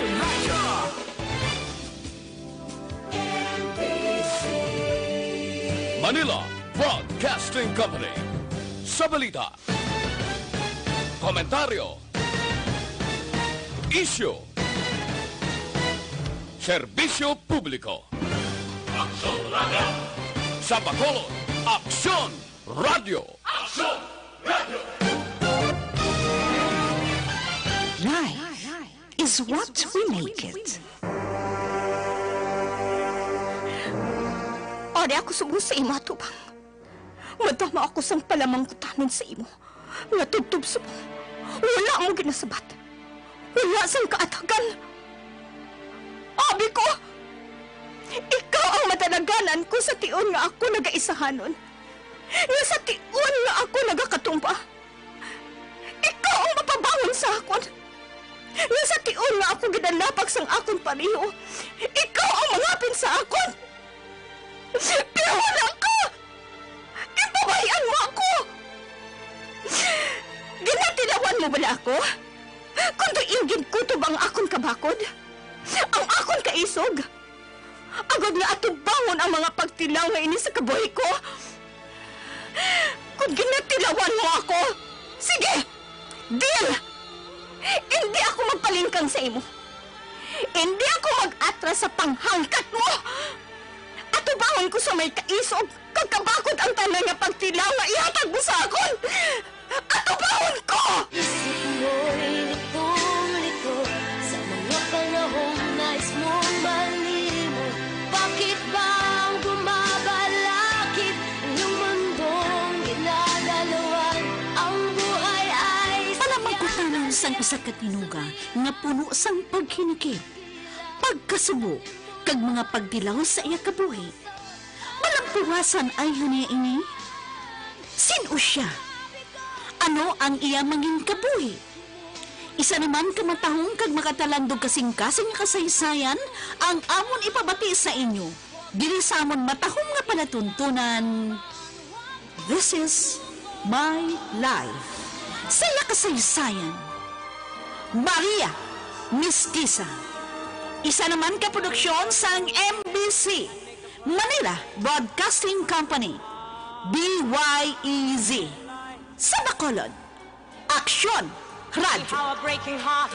Action Radio! Manila Broadcasting Company. Sa balita, komentaryo, issue, serbisyo publiko. Action Radio! Sa Bacolod, Action Radio! Action Radio! Life is what we make it. Ori ako subos sa imo, Tubang. Madama ako sang palamang kutamin sa imo. Nga tubtub sa mo. Wala mo ginasabat. Wala sang kaatagan. Abi ko! Ikaw ang matanaganan ko sa tiyon nga ako nagaisahanon. Nga sa tiyon nga ako nagakatumba. Ikaw ang mapabangon sa akon. Nga sa tiyon nga ako ginanapag sang akon pariho. Ikaw ang mangapin sa akon. Pero wala ka! Ipabayan mo ako! Ginatilawan mo bala ako? Kung do'inggid ko to bang akon kabakod? Ang akon kaisog? Agad nga atubangon ang mga pagtilaw nga ini sa kabuhay ko? Kung ginatilawan mo ako, sige! Deal! Hindi ako magpalingkang sa imo. Hindi ako mag-atras sa panghangkat mo! Atubangon ko sa may kaisog, kagkabakod ang tanay nga pagtilaw nga ihatag mo sa akon! Atubangon ko! Isip mo'y litong-lito sa mga panahong nais mong malimot. Bakit bang bumabalakid ang iyong mundong ginagalawan? Ang buhay ay Palamang kutanan sang isa katinuga nga puno sang paghinikip, pagkasubo, kag mga pagdilaw sa iya kabuhi. Malampuwasan ay hanya ini. Sino siya? Ano ang iya manging kabuhi? Isa naman kamatahong kag makatalandog kasing-kasing kasaysayan ang amon ipabati sa inyo. Dili sa amon matahong nga palatuntunan. This is my life. Sa iya kasaysayan. Maria Mestiza. Isa naman ka produksyon sang MBC, Manila Broadcasting Company, BYEZ. Sa Bacolod, Action Radio. how a breaking heart.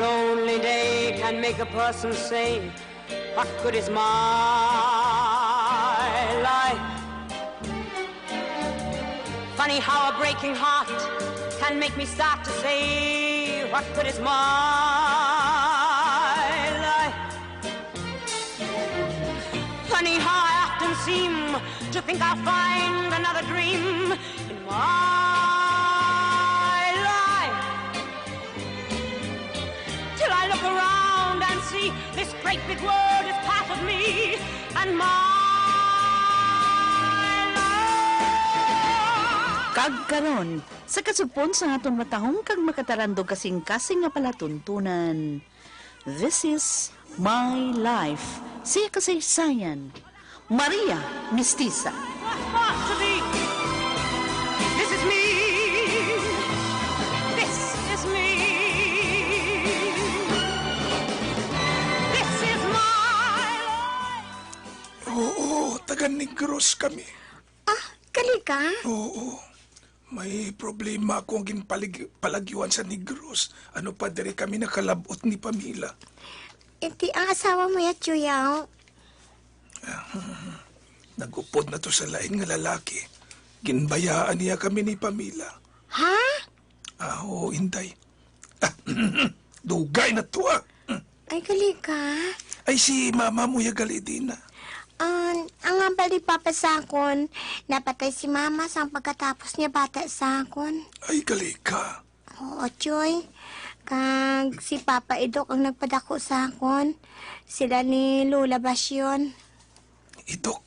lonely day can make a person say, what good is my life? Funny how a breaking heart can make me start to say, what good is my life? Funny how I often seem to think I'll find another dream in my life. Till I look around and see this great big world is part of me and my life. Kagkaron, sa kasupon sa aton matahong kag makatarandog kasing-kasing nga palatuntunan. This is My Life. Siya kasaysayan. Maria Mestiza. What's not to be? This is me. This is me. This is my life. Oo, taga-Negros kami. Kalika? Oo, may problema akong ginpalagyuan sa Negros. Ano pa diri kami nakalabot ni Pamila. Iti ang asawa mo ya, Chuyaw. Nagupod na to sa lain nga lalaki. Ginbayaan niya kami ni Pamila. Ha? Oo, Inday. Dugay na to Ay, Kalika. Ay si mama mo ya galidina. Ang bali papasakon, napatay si mama sang pagkatapos niya bata sakon. Ay kalika. Oo, Choy. Kag si Papa Idok ang nagpadako sakon. Sila ni Lola Basyon. Idok.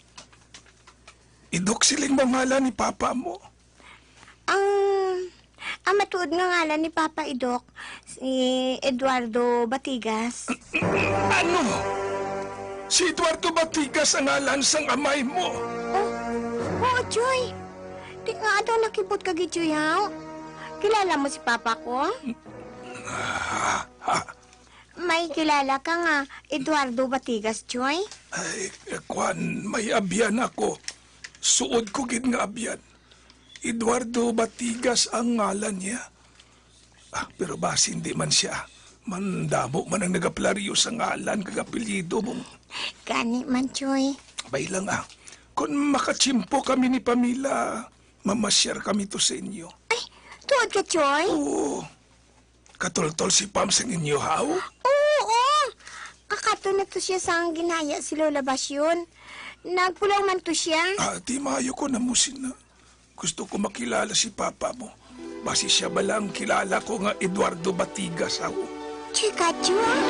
Idok siling mangalan ni papa mo. Ang matuod nga ngalan ni Papa Idok, si Eduardo Batigas. Ano? Si Eduardo Batigas ang ngalan sang amay mo. Oo, Choy. Di nga daw nakibot ka, Gijuyaw. Kilala mo si Papa ko? May kilala ka nga, Eduardo Batigas, Choy? Ay, kwan, may abyan ako. Suod ko gid nga abyan. Eduardo Batigas ang ngalan niya. Pero basi hindi man siya. Mandamo man ang nagaplaryo sa ngalan kagapilido mong. Gani man, Choy. Bay lang Kung makachimpo kami ni Pamila, mamasyar kami to sa inyo. Ay, tuod ka, Choy? Oo. Katultol si Pam sa inyo, haw? Oo. Kakato na to siya sa ginaya si Lola Basyon. Nagpulaw man to siya. Di maayo ko na musin na. Gusto ko makilala si Papa mo. Basi siya ba lang kilala ko nga Eduardo Batigas, haw? Chika, Choy.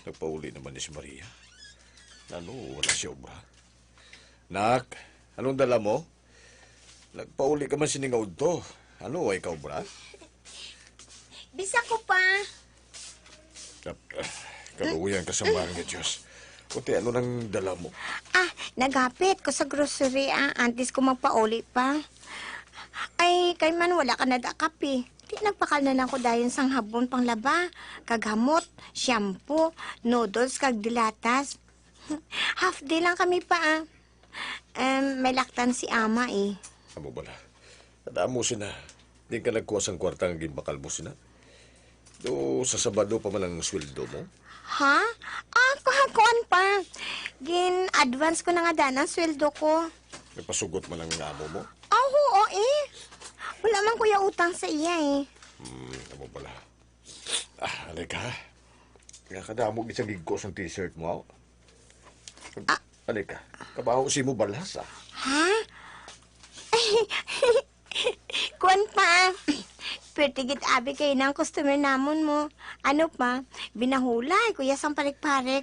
Nagpauli naman ni si Maria. Ano, wala siya obra. Nak, anong dala mo? Nagpauli ka man siningawd to. Ano, ay ka obra? Bisa ko pa. Kaluyan ka sa mga Diyos. Kunti, ano nang dala mo? Nagapit ko sa grocery, antes ko magpauli pa. Ay, kay man wala ka nadakap eh. Di nagpakal na lang ko dayon sang habon pang laba, kaghamot, shampoo, noodles, kag dilatas. Half day lang kami pa may laktan si ama eh. Amo bala. Tadaan mo sina. Di ka nagkuha sang kwartang gimbakal mo sina. Do, sa Sabado pa man ang sweldo mo? Ha? Kuhan pa. Gin-advance ko na nga dan ang sweldo ko. Nagpasugot man ang amo mo? Oo eh. Wala man kuya utang sa iya eh. Amo bala. Halika ha. Kaya kadamo isang gigkos ng t-shirt mo. Halika. Kabaho si mo balas Ha? Kuwan pa. Pertigit abi kayo ng customer namon mo. Ano pa? Binahulay, kuya sang parik-parik.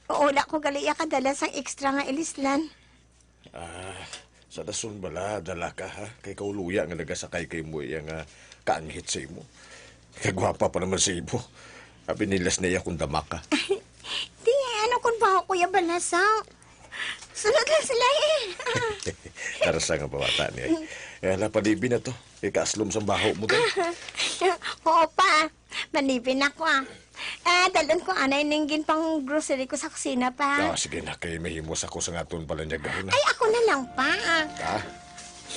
Wala ko galiya kadala sang extra nga ilislan. Sa dasun bala, dala ka ha. Kay kauluya nga nagasakay kay mo yung kaanghit sa imo. Kagwapa pa naman si Ibo. Pinilas niya kung dama ka. Di, ano kung ba ako, Kuya Balasaw? Sunod lang sila eh. Tarasa nga bawata niya. Ala, palibin na to. Ikaaslom sa baho mo to. Oo pa, manipin ako dalon ko anay ninggin pang grocery ko sa kusina pa. Sige na, kay mahimos ako sa ngaton pala niya gahon. Ay, ako na lang pa. Ah,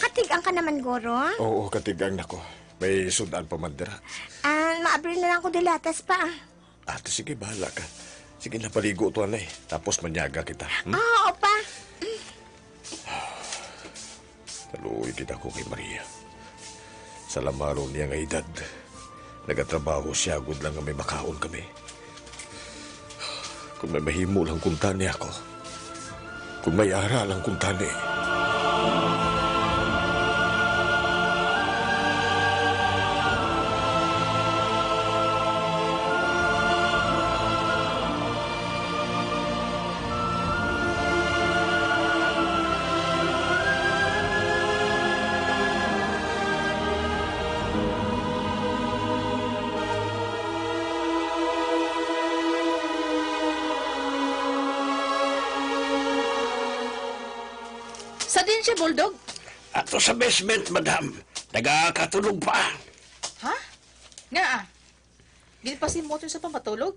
Katigang ka naman, Goro. oo, katigang nako. May sudan pa mandira. Maabri na lang ko dilatas pa. Ate, sige, bahala ka. Sige na, paligo to, anay. Tapos manyaga kita. Oo pa. Taluoy kita ko kay Maria. Sa lamaro niya nga edad. Nagatrabaho siya, good lang nga may makaon kami. Kung may mahimo lang kuntani ako. Kung may aral lang kuntani. Sa din siya, Bulldog? Ato sa basement, madam. Nagakatulog pa. Ha? Nga Gilpasin mo sa pamatulog?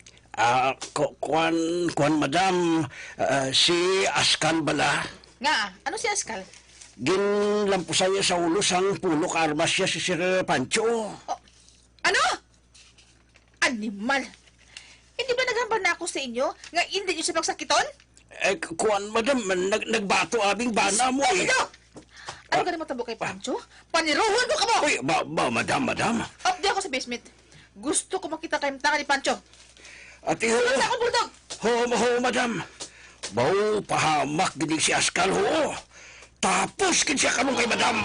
Kuan, madam. Si Askal bala. Nga ano si Askal? Ginlampusaya sa ulo sang pulo ka armas siya si Sir Pancho. Ano? Animal! Hindi ba naghambal na ako sa inyo nga hindi niyo siya pagsakiton? Kuan, madam. Nagbato abing bana mo eh. Ito! Ano ganun mo tabo kay Pancho? Paniruhon mo ka mo! Uy, madam. Up di ako sa basement. Gusto ko makita kayong tanga ni Pancho. Ate ho. Sa ako, Bulldog! Ho, madam. Bau pahamak ginig si Askal ho. Tapos kin siya kanong kay madam.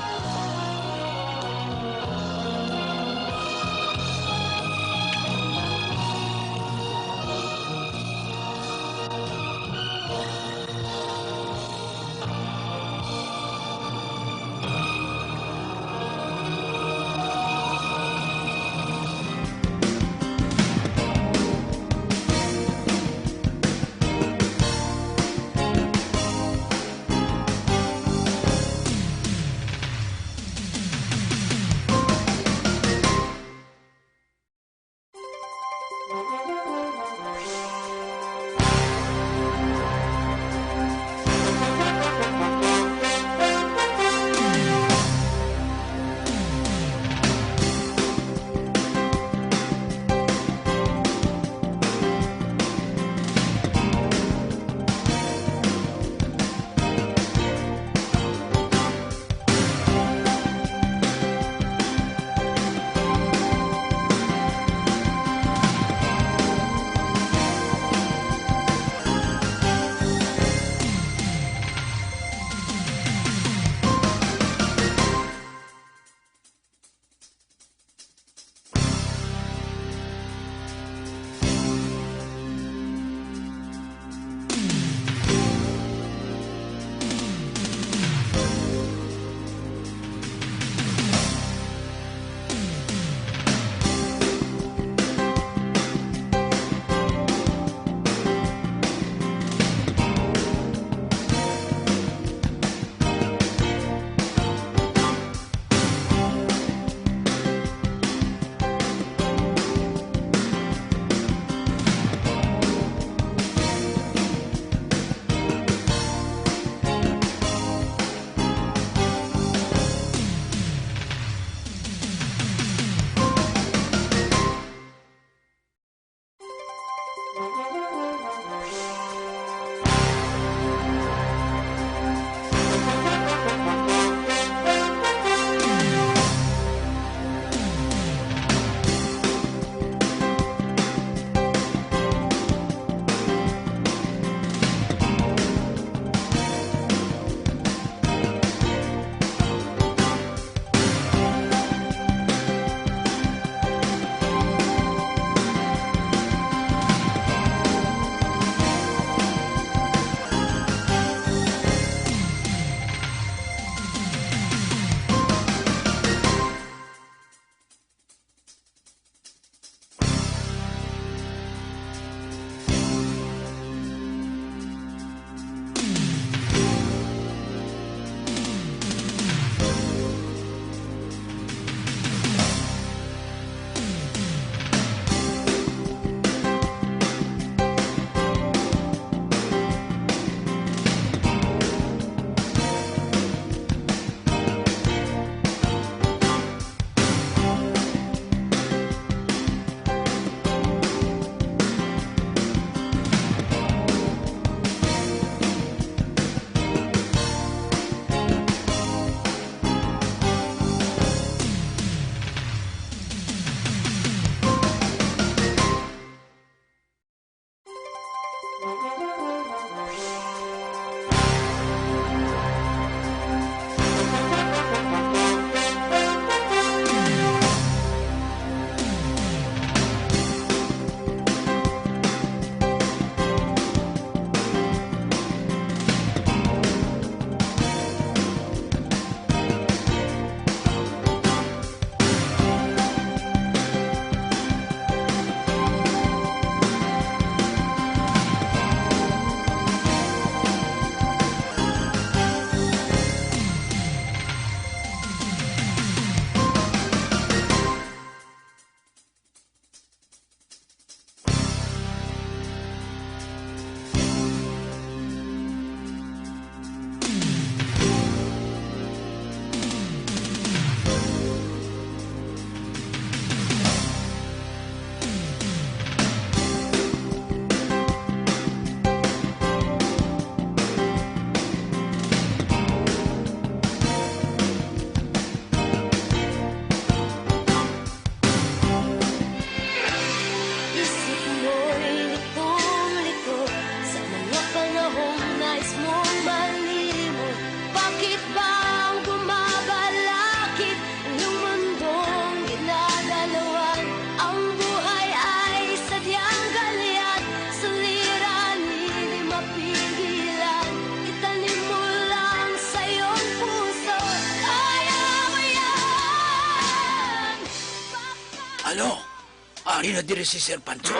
Ari na dire si Sir Pancho.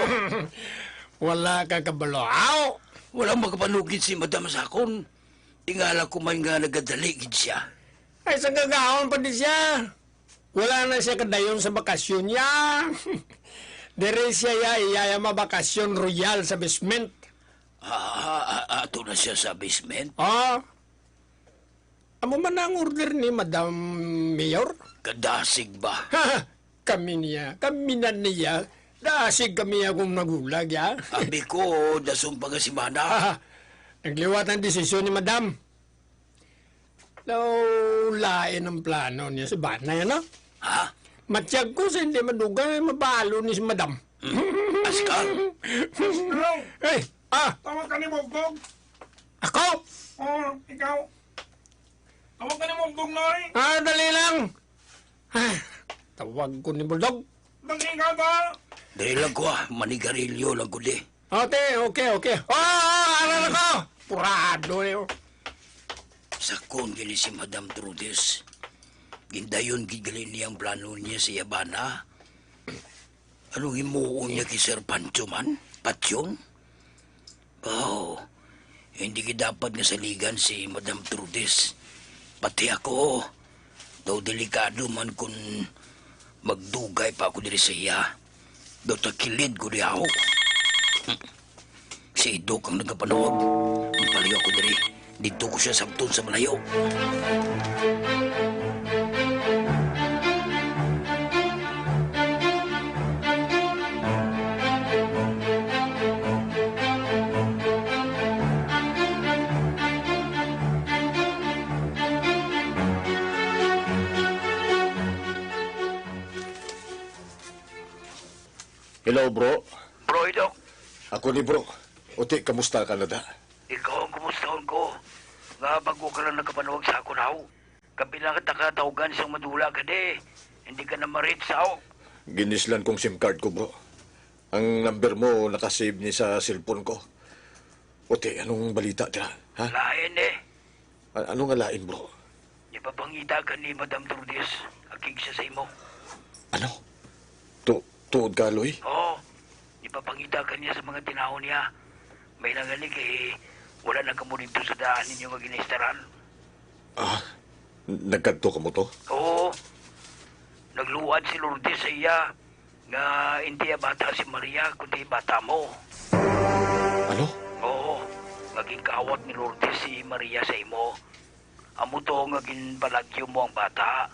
Wala ka kabalaw. Walang makapanugid si Madam Sakon. Tingala ko may nga nagadaligid siya. Ay, sa gagawin pa din siya. Wala na siya kadayon sa bakasyon niya. Dire siya iyaya mabakasyon royal sa basement. Ato na siya sa basement. Ah. Amo man ang order ni Madam Mayor? Kadasig ba? Kami na niya. Dasig kami akong nagulag, ya. Abi ko, dasong pangasimana. Nagliwat ang desisyon ni Madam. Daw, lain ang plano niya si Bana, yan, no? Ha? Matiyag ko sa hindi madugay, mabalo ni si Madam. Askal? Hey, Tawag ka ni Bogdog. ako? Oh, ikaw. Tawag ka ni Bogdog, Noy. Dali lang. Tawag ko ni Bulldog. Daging ka ba? Dahil lang ko manigarilyo lang ko di. Okay. Aral ako. Purado yun. Sakon gini si Madam Trudes. Gindayon gigalin niya ang plano niya sa Yabana. Anong himuon niya kay Sir Pancho man? Patyon? Hindi dapat nga saligan si Madam Trudes. Pati ako, daw delikado man kung magdugay pa ako diri sa iya. Daw takilid ko di ako. Si Idok ang nagkapanawag. Ang palayo ako diri. Dito ko siya sabton sa malayo. Hello, bro. Bro, Idok. Ako ni bro. Uti, kamusta ka na da? Ikaw ang kumustahon ko. Nga bago ka lang nakapanawag sa ako raw. Kabilang ka takatawagan sa madula ka de. Hindi ka na marit sao. Ginislan kong SIM card ko, bro. Ang number mo nakasave ni sa cellphone ko. Uti, anong balita dira? Ha? Lain Ano nga lain, bro? Ipapangita ka ni Madam Trudes. Akig siya sa imo. Ano? Tuod ka, Loy? Oo. Ipapangita ka niya sa mga tinaw niya. May nangalig wala na kamo dito sa daan ninyo nga ginaistaran. Nagkadto ka mo to? Oo. Nagluwad si Lourdes sa iya nga hindi bata si Maria kundi bata mo. Ano? Oo. Naging kaawat ni Lourdes si Maria sa imo. Amo to nga ginbalagyo mo ang bata.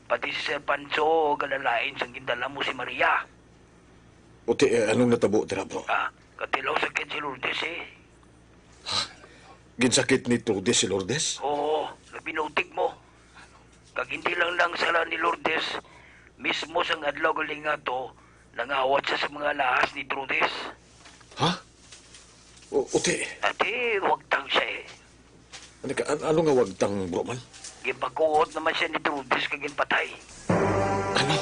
Pati si Sir Pancho galalain sang gindala mo si Maria. Uti, anong natabo dira, bro? Katilaw sakit si Lourdes Ginsakit ni Trudes si Lourdes? Oo, nabinutig mo. Kag hindi lang sala ni Lourdes, mismo sang adlaw galing nga to, nangawat siya sa mga lahas ni Trudes. Ha? Uti, Ate, wag tang siya ano nga wagtang, bro man? Gipakuot naman siya ni Trudes kagin patay. Ano?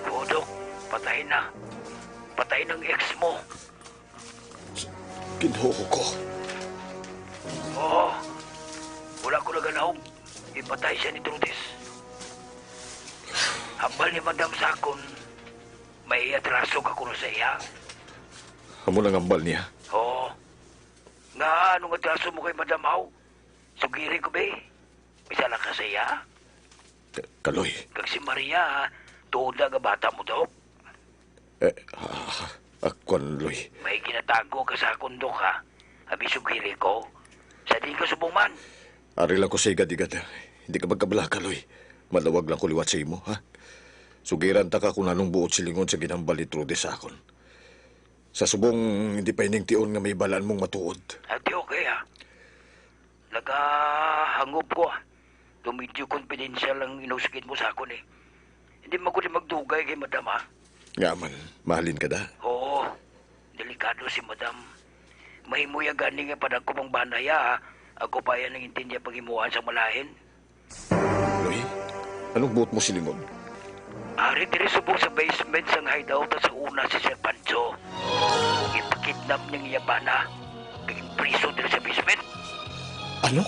Oo, Dok, patay na. Patay ng ex mo. Ginoo ko. Oo, wala ko naganaw. Ipatay siya ni Trudes. Hambal ni Madam Sakon, may atraso ka kuno sa iya. Amo nang ambal niya. Oo. Nga, anong atraso mo kay Madam Haw? Sugiri ko ba Misala ka sa iya? Kaloy. Kag si Maria, tuod na nga bata mo daw. Akwan, Loy. May ginatago ka sa kundo ka. Abi sugiri ko. Sa di ka subuman. Ari lang ko sa igad-igad. Hindi ka magkabalaka, Loy. Malawag lang ko liwat sa imo, ha? Sugiran ta ka kung anong buot silingon sa ginambal ni Trudes sa akon. Sa subong, hindi pa ining-tion nga may balaan mong matuod. Ati okay ha. Nagahangop ko Medyo confidential lang inusagin mo sa akon Hindi mo ko magdugay kay Madam ha. Nga man, mahalin ka da. Oo, delikado si Madam. Mahimuya gani nga padang ko mong banaya ha. Ako pa yan ang intindiya pag-imuhan sa malahin. Loy, anong buot mo silingon? Ari diri subong sa basement sang hideout at sa una si Sir Pancho. Ipakidnap niyang Yabana. Kaging priso diri sa basement. Ano?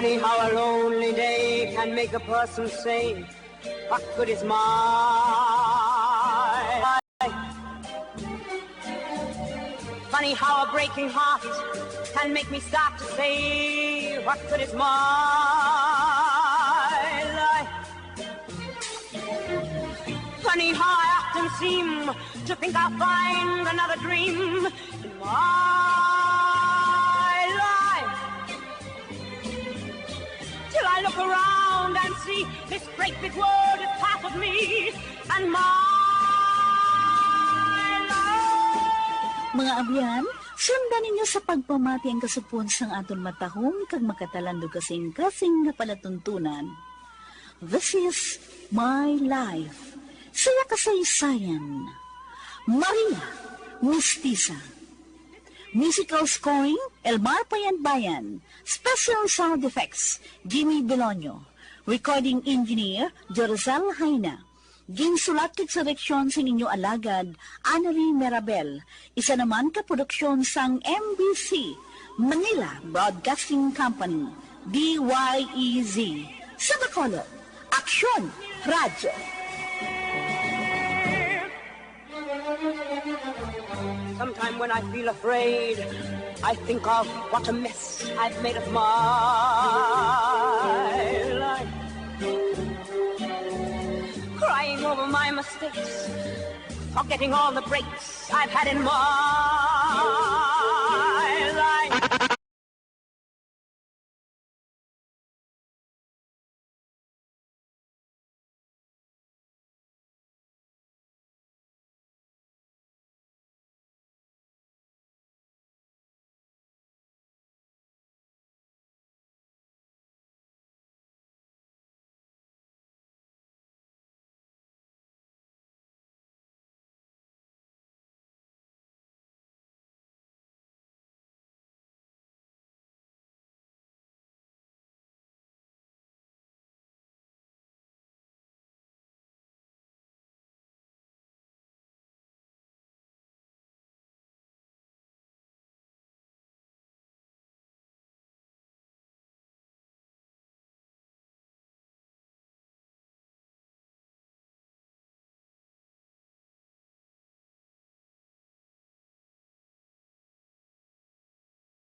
Funny how a lonely day can make a person say, what good is my life? Funny how a breaking heart can make me start to say, what good is my life? Funny how I often seem to think I'll find another dream in my life. Till I look around and see this great big world is part of me and my life. Mga abyan, sundan ninyo sa pagpamati ang kasupon sang aton matahong kag makatalando kasing-kasing nga palatuntunan. This is my life. Saya kasaysayan. Maria Mestiza. Musical scoring, Elmar Payan-Bayan. Special sound effects, Jimmy Belonio. Recording engineer, Jorzal Haina. Ginsulat kag sa direksyon sa ninyo alagad, Annelie Merabel. Isa naman ka produksyon sang MBC, Manila Broadcasting Company, DYEZ. Sa Bacolod, Aksyon Radyo. Sometime when I feel afraid, I think of what a mess I've made of my life. Crying over my mistakes, forgetting all the breaks I've had in my